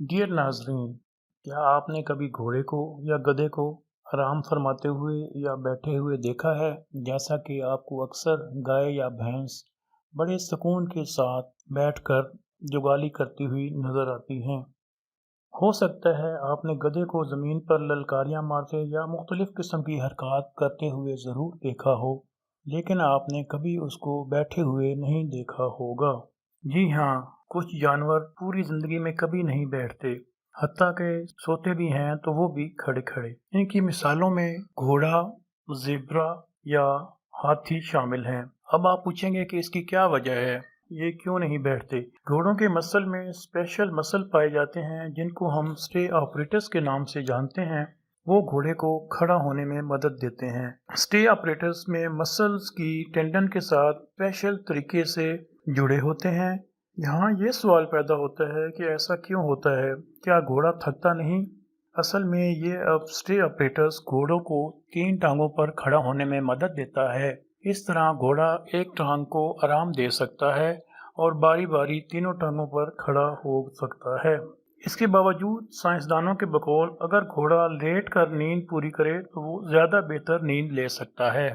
Dear नाजरीन, क्या आपने कभी घोड़े को या गधे को आराम फरमाते हुए या बैठे हुए देखा है? जैसा कि आपको अक्सर गाय या भैंस बड़े सुकून के साथ बैठकर जुगाली करती हुई नजर आती हैं। हो सकता है आपने गधे को ज़मीन पर ललकारियां मारते या मुख्तलिफ किस्म की हरकत करते हुए ज़रूर देखा हो, लेकिन आपने कभी उसको बैठे हुए नहीं देखा होगा। जी हाँ, कुछ जानवर पूरी ज़िंदगी में कभी नहीं बैठते, हत्ता के सोते भी हैं तो वो भी खड़े खड़े। इनकी मिसालों में घोड़ा, ज़ेब्रा या हाथी शामिल हैं। अब आप पूछेंगे कि इसकी क्या वजह है, ये क्यों नहीं बैठते? घोड़ों के मसल में स्पेशल मसल पाए जाते हैं जिनको हम स्टे ऑपरेटर्स के नाम से जानते हैं। वो घोड़े को खड़ा होने में मदद देते हैं। स्टे ऑपरेटर्स में मसल्स की टेंडन के साथ स्पेशल तरीके से जुड़े होते हैं। यहाँ ये सवाल पैदा होता है कि ऐसा क्यों होता है? क्या घोड़ा थकता नहीं? असल में ये अब स्टे ऑपरेटर्स घोड़ों को तीन टांगों पर खड़ा होने में मदद देता है। इस तरह घोड़ा एक टांग को आराम दे सकता है और बारी बारी तीनों टांगों पर खड़ा हो सकता है। इसके बावजूद साइंसदानों के बकौल अगर घोड़ा लेट कर नींद पूरी करे तो वो ज़्यादा बेहतर नींद ले सकता है।